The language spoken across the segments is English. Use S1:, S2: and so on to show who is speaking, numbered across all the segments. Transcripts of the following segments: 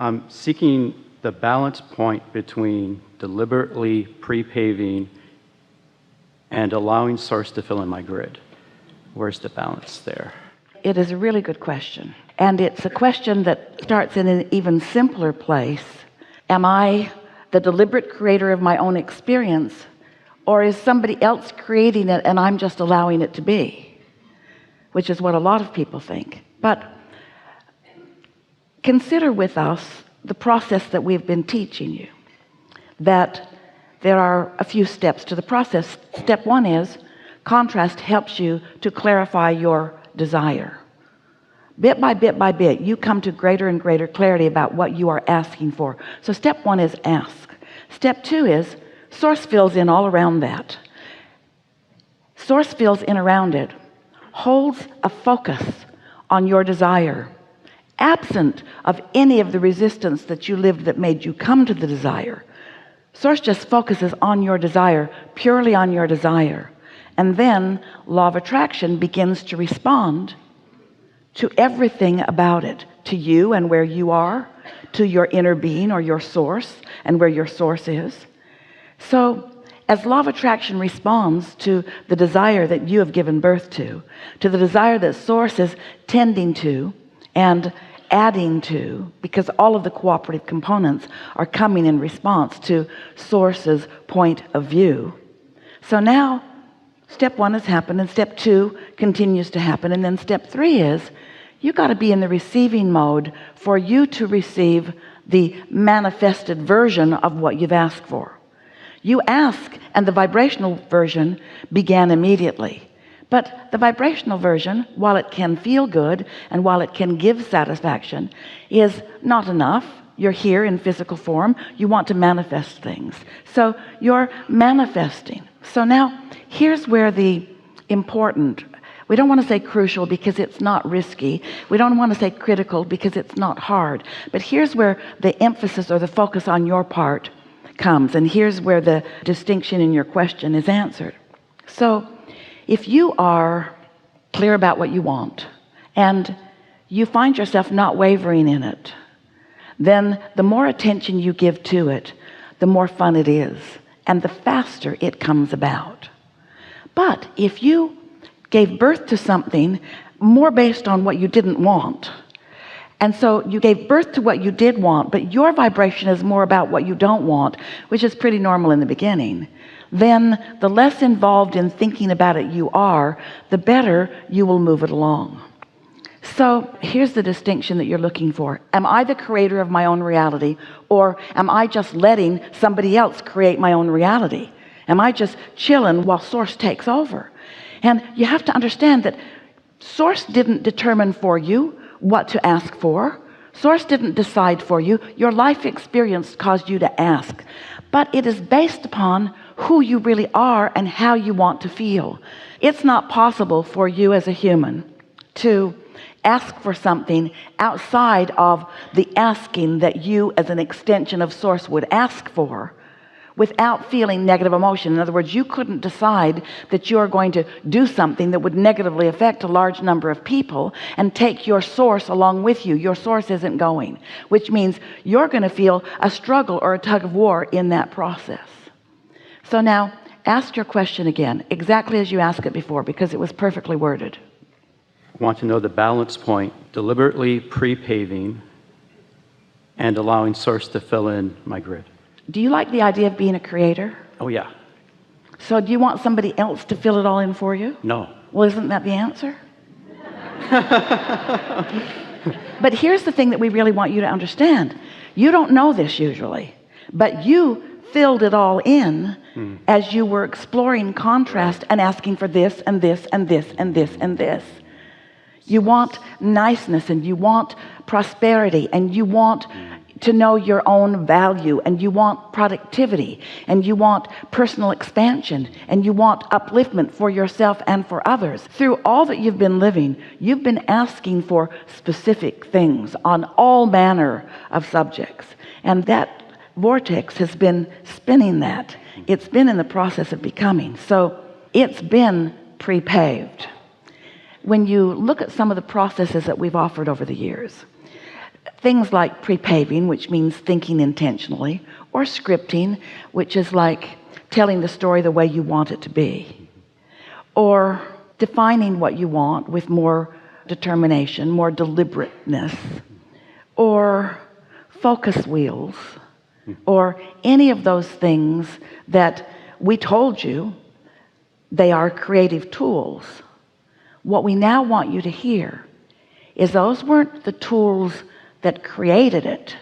S1: I'm seeking the balance point between deliberately pre-paving and allowing source to fill in my grid. Where's the balance there?
S2: It is a really good question. And it's a question that starts in an even simpler place. Am I the deliberate creator of my own experience, or is somebody else creating it and I'm just allowing it to be? Which is what a lot of people think. But consider with us the process that we've been teaching you, that there are a few steps to the process. Step one is contrast helps you to clarify your desire. Bit by bit by bit, you come to greater and greater clarity about what you are asking for. So step one is ask. Step two is source fills in all around that. Source fills in around it, holds a focus on your desire, absent of any of the resistance that you lived that made you come to the desire. Source just focuses on your desire, purely on your desire. And then law of attraction begins to respond to everything about it, to you and where you are, to your inner being or your source and where your source is. So as law of attraction responds to the desire that you have given birth to the desire that source is tending to and adding to, because all of the cooperative components are coming in response to source's point of view. So now step one has happened, and step two continues to happen, and then step three is you got to be in the receiving mode for you to receive the manifested version of what you've asked for. You ask, and the vibrational version began immediately. But the vibrational version, while it can feel good and while it can give satisfaction, is not enough. You're here in physical form. You want to manifest things. So you're manifesting. So now here's where the important, we don't want to say crucial because it's not risky. We don't want to say critical because it's not hard. But here's where the emphasis or the focus on your part comes. And here's where the distinction in your question is answered. So if you are clear about what you want and you find yourself not wavering in it, then the more attention you give to it, the more fun it is and the faster it comes about. But if you gave birth to something more based on what you didn't want, and so you gave birth to what you did want, but your vibration is more about what you don't want, which is pretty normal in the beginning, then the less involved in thinking about it you are, the better you will move it along. So here's the distinction that you're looking for. Am I the creator of my own reality, or am I just letting somebody else create my own reality? Am I just chilling while source takes over? And you have to understand that source didn't determine for you what to ask for. Source didn't decide for you. Your life experience caused you to ask, but it is based upon who you really are and how you want to feel. It's not possible for you as a human to ask for something outside of the asking that you as an extension of source would ask for without feeling negative emotion. In other words, you couldn't decide that you're going to do something that would negatively affect a large number of people and take your source along with you. Your source isn't going, which means you're going to feel a struggle or a tug of war in that process. So now ask your question again, exactly as you asked it before, because it was perfectly worded.
S1: I want to know the balance point, deliberately pre-paving and allowing source to fill in my grid.
S2: Do you like the idea of being a creator?
S1: Oh yeah.
S2: So do you want somebody else to fill it all in for you?
S1: No.
S2: Well, isn't that the answer? But here's the thing that we really want you to understand. You don't know this usually, but you filled it all in as you were exploring contrast and asking for this and this and this and this and this. You want niceness, and you want prosperity, and you want to know your own value, and you want productivity, and you want personal expansion, and you want upliftment for yourself and for others. Through all that you've been living, you've been asking for specific things on all manner of subjects, and that vortex has been spinning that. It's been in the process of becoming. So it's been pre-paved. When you look at some of the processes that we've offered over the years, things like pre-paving, which means thinking intentionally, or scripting, which is like telling the story the way you want it to be, or defining what you want with more determination, more deliberateness, or focus wheels, or any of those things that we told you they are creative tools. What we now want you to hear is those weren't the tools that created it.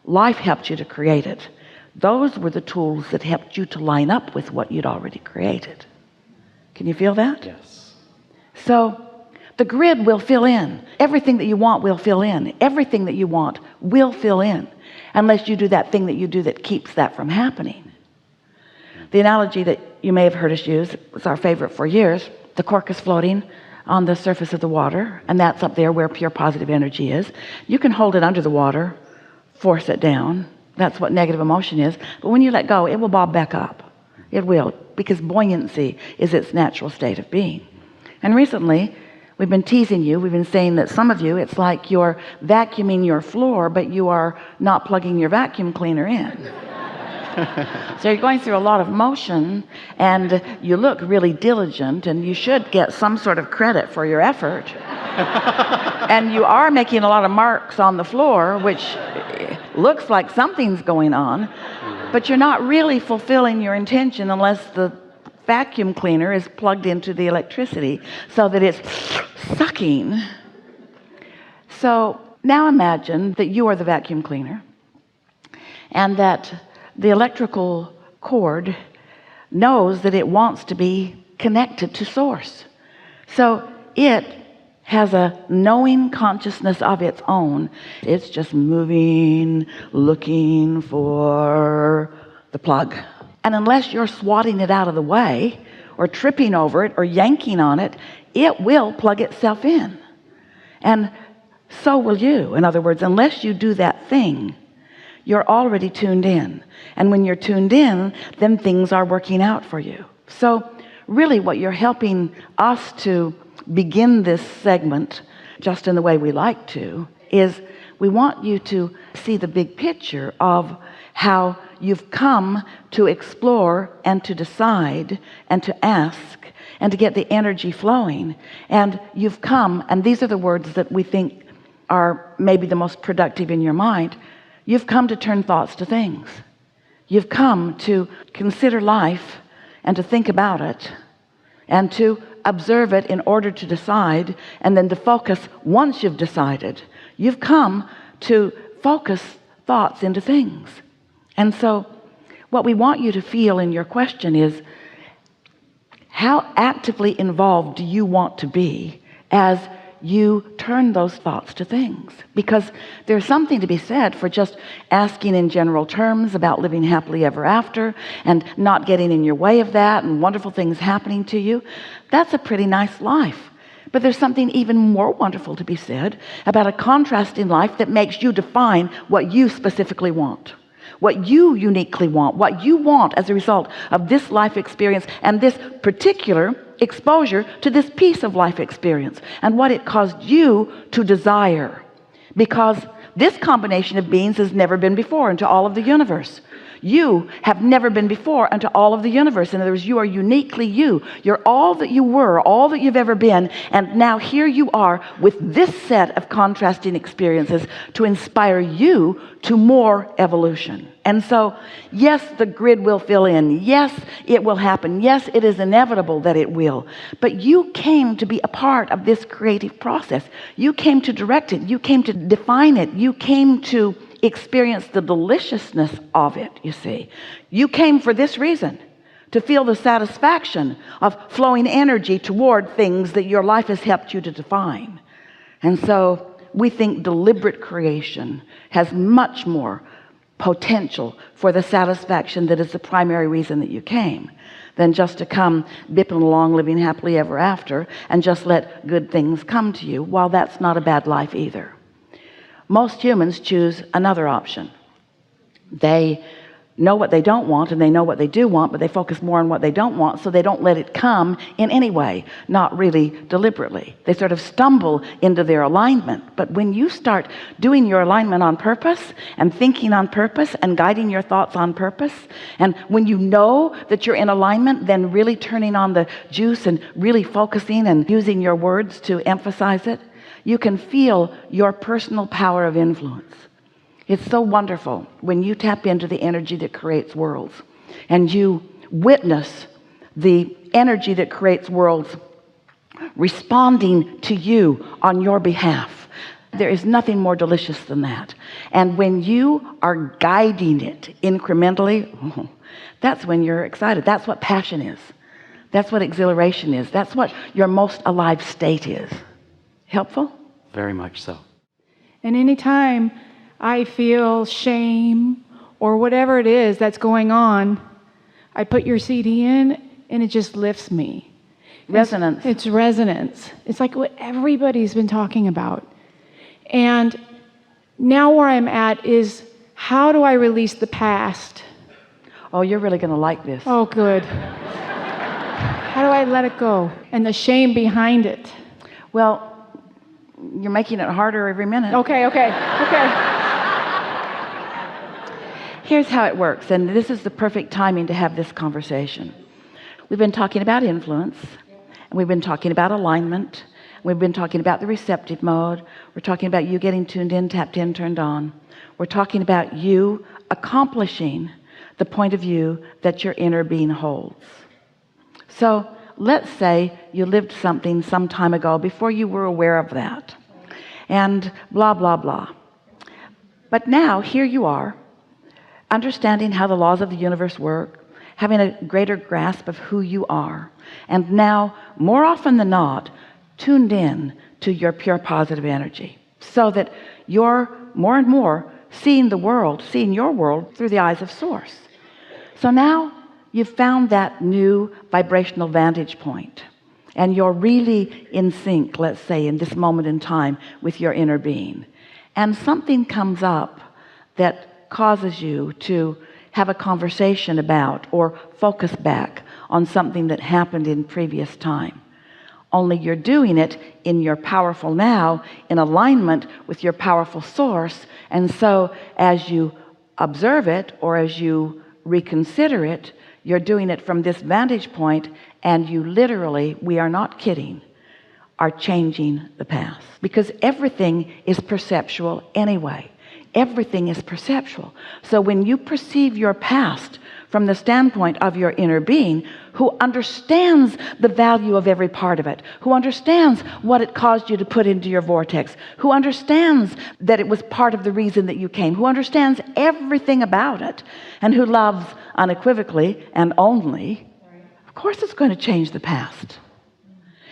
S2: Life helped you to create it. Those were the tools that helped you to line up with what you'd already created. Can you feel that?
S1: Yes.
S2: So the grid will fill in. Everything that you want will fill in. Everything that you want will fill in, unless you do that thing that you do that keeps that from happening. The analogy that you may have heard us use, was our favorite for years. The cork is floating on the surface of the water, and that's up there where pure positive energy is. You can hold it under the water, force it down. That's what negative emotion is. But when you let go, it will bob back up. It will, because buoyancy is its natural state of being. And recently, we've been teasing you. We've been saying that some of you, it's like you're vacuuming your floor, but you are not plugging your vacuum cleaner in. So you're going through a lot of motion, and you look really diligent, and you should get some sort of credit for your effort. And you are making a lot of marks on the floor, which looks like something's going on, but you're not really fulfilling your intention unless the vacuum cleaner is plugged into the electricity so that it's sucking. So now imagine that you are the vacuum cleaner, and that the electrical cord knows that it wants to be connected to source. So it has a knowing consciousness of its own. It's just moving, looking for the plug. And unless you're swatting it out of the way, or tripping over it, or yanking on it, it will plug itself in. And so will you. In other words, unless you do that thing, you're already tuned in. And when you're tuned in, then things are working out for you. So really what you're helping us to begin this segment, just in the way we like to, is we want you to see the big picture of how you've come to explore and to decide and to ask and to get the energy flowing. And you've come, and these are the words that we think are maybe the most productive in your mind. You've come to turn thoughts to things. You've come to consider life and to think about it and to observe it in order to decide, and then to focus once you've decided. You've come to focus thoughts into things. And so what we want you to feel in your question is, how actively involved do you want to be as you turn those thoughts to things? Because there's something to be said for just asking in general terms about living happily ever after and not getting in your way of that and wonderful things happening to you. That's a pretty nice life. But there's something even more wonderful to be said about a contrast in life that makes you define what you specifically want, what you uniquely want, what you want as a result of this life experience and this particular exposure to this piece of life experience, and what it caused you to desire, because this combination of beings has never been before into all of the universe. You have never been before unto all of the universe. In other words, you are uniquely you. You're all that you were, all that you've ever been, and now here you are with this set of contrasting experiences to inspire you to more evolution. And so, yes, the grid will fill in. Yes, it will happen. Yes, it is inevitable that it will. But you came to be a part of this creative process. You came to direct it. You came to define it. You came to experience the deliciousness of it, you see. You came for this reason, to feel the satisfaction of flowing energy toward things that your life has helped you to define. And so we think deliberate creation has much more potential for the satisfaction that is the primary reason that you came, than just to come bipping along, living happily ever after, and just let good things come to you, while that's not a bad life either. Most humans choose another option. They know what they don't want and they know what they do want, but they focus more on what they don't want, so they don't let it come in any way, not really deliberately. They sort of stumble into their alignment. But when you start doing your alignment on purpose and thinking on purpose and guiding your thoughts on purpose, and when you know that you're in alignment, then really turning on the juice and really focusing and using your words to emphasize it, you can feel your personal power of influence. It's so wonderful when you tap into the energy that creates worlds and you witness the energy that creates worlds responding to you on your behalf. There is nothing more delicious than that. And when you are guiding it incrementally, that's when you're excited. That's what passion is. That's what exhilaration is. That's what your most alive state is. Helpful?
S1: Very much so.
S3: And anytime I feel shame or whatever it is that's going on, I put your CD in and it just lifts me.
S2: Resonance.
S3: It's resonance. It's like what everybody's been talking about. And now where I'm at is, how do I release the past?
S2: Oh, you're really going to like this.
S3: Oh, good. How do I let it go? And the shame behind it.
S2: Well, you're making it harder every minute.
S3: Okay.
S2: Here's how it works, and this is the perfect timing to have this conversation. We've been talking about influence, and we've been talking about alignment. We've been talking about the receptive mode. We're talking about you getting tuned in, tapped in, turned on. We're talking about you accomplishing the point of view that your inner being holds. So let's say you lived something some time ago before you were aware of that, and blah, blah, blah. But now, here you are, understanding how the laws of the universe work, having a greater grasp of who you are, and now, more often than not, tuned in to your pure positive energy, so that you're more and more seeing the world, seeing your world through the eyes of Source. So now you've found that new vibrational vantage point, and you're really in sync, let's say, in this moment in time with your inner being. And something comes up that causes you to have a conversation about or focus back on something that happened in previous time. Only you're doing it in your powerful now, in alignment with your powerful Source. And so as you observe it or as you reconsider it, you're doing it from this vantage point, and you literally, we are not kidding, are changing the past, because everything is perceptual anyway. Everything is perceptual. So when you perceive your past from the standpoint of your inner being, who understands the value of every part of it, who understands what it caused you to put into your vortex, who understands that it was part of the reason that you came, who understands everything about it, and who loves unequivocally and only, of course it's going to change the past.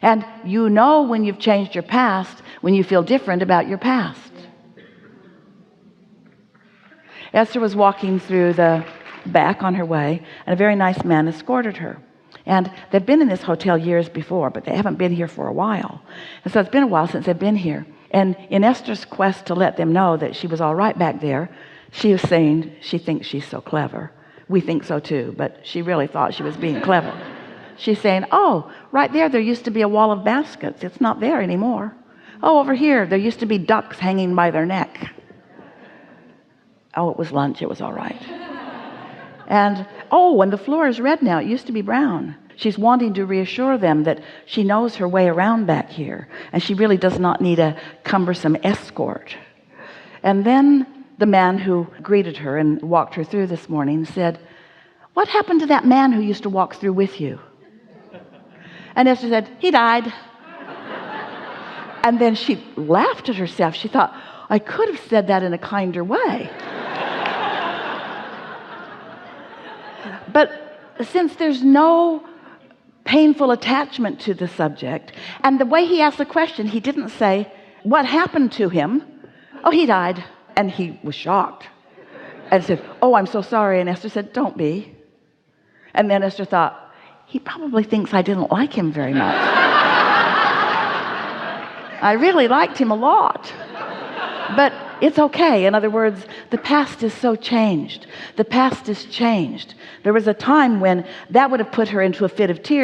S2: And you know when you've changed your past, when you feel different about your past. Esther was walking through the back on her way, and a very nice man escorted her. And they've been in this hotel years before, but they haven't been here for a while. And so it's been a while since they've been here. And in Esther's quest to let them know that she was all right back there, she was saying she thinks she's so clever. We think so too, but she really thought she was being clever. She's saying, oh, right there used to be a wall of baskets. It's not there anymore. Oh, over here, there used to be ducks hanging by their neck. Oh, it was lunch. It was all right. And, oh, and the floor is red now. It used to be brown. She's wanting to reassure them that she knows her way around back here, and she really does not need a cumbersome escort. And then the man who greeted her and walked her through this morning said, what happened to that man who used to walk through with you? And Esther said, he died. And then she laughed at herself. She thought, I could have said that in a kinder way. But since there's no painful attachment to the subject, and the way he asked the question, he didn't say, what happened to him? Oh, he died. And he was shocked and said, oh, I'm so sorry. And Esther said, don't be. And then Esther thought, he probably thinks I didn't like him very much. I really liked him a lot. But It's okay. In other words, the past is so changed. The past is changed. There was a time when that would have put her into a fit of tears.